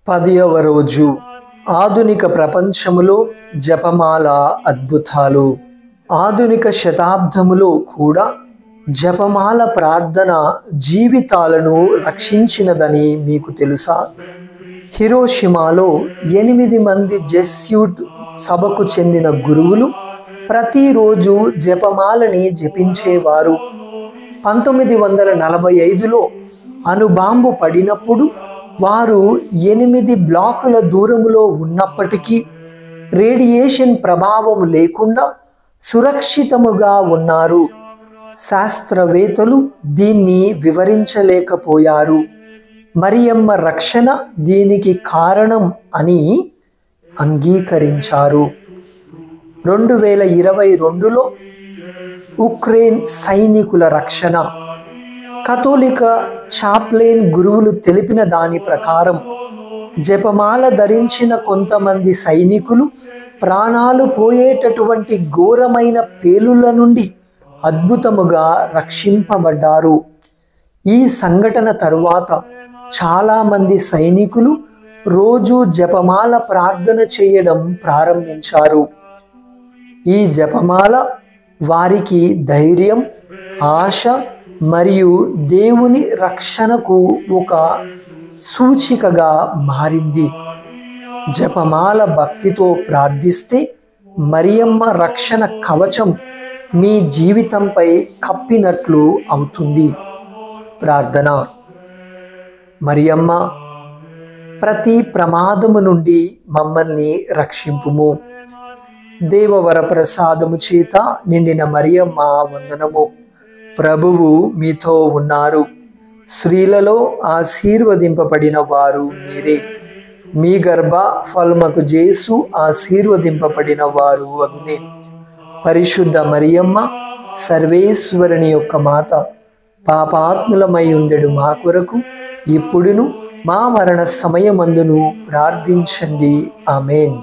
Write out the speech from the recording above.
10వ రోజు ఆధునిక ప్రపంచములో జపమాల అద్భుతాలు. ఆధునిక శతాబ్దములో కూడా జపమాల ప్రార్థన జీవితాలను రక్షించినదని మీకు తెలుసా? హిరోషిమాలో 8 మంది జెస్యూట్ సభకు చెందిన గురువులు ప్రతిరోజు జపమాలని జపించేవారు. 1945లో అణుబాంబు పడినప్పుడు వారు 8 బ్లాకుల దూరములో ఉన్నప్పటికీ రేడియేషన్ ప్రభావం లేకుండా సురక్షితముగా ఉన్నారు. శాస్త్రవేత్తలు దీన్ని వివరించలేకపోయారు. మరియమ్మ రక్షణ దీనికి కారణం అని అంగీకరించారు. 2022లో ఉక్రెయిన్ సైనికుల రక్షణ. కథోలిక చాప్లెన్ గురువులు తెలిపిన దాని ప్రకారం జపమాల ధరించిన కొంతమంది సైనికులు ప్రాణాలు పోయేటటువంటి ఘోరమైన పేలుల నుండి అద్భుతముగా రక్షింపబడ్డారు. ఈ సంఘటన తరువాత చాలామంది సైనికులు రోజు జపమాల ప్రార్థన చేయడం ప్రారంభించారు. ఈ జపమాల వారికి ధైర్యం, ఆశ మరియు దేవుని రక్షణకు ఒక సూచికగా మారింది. జపమాల భక్తితో ప్రార్థిస్తే మరియమ్మ రక్షణ కవచం మీ జీవితంపై కప్పినట్లు అవుతుంది. ప్రార్థన. మరియమ్మ, ప్రతి ప్రమాదము నుండి మమ్మల్ని రక్షింపుము. దేవవర ప్రసాదము చేత నిండిన మరియమ్మ వందనము. ప్రభువు మీతో ఉన్నారు. స్త్రీలలో ఆశీర్వదింపబడిన వారు మీరే. మీ గర్భ ఫలముకు యేసు ఆశీర్వదింపబడిన వారు అగునే. పరిశుద్ధ మరియమ్మ, సర్వేశ్వరుని యొక్క మాత, పాపాత్ములమై ఉండెడు మా కొరకు ఇప్పుడును మా మరణ సమయమందును ప్రార్థించండి. ఆమేన్.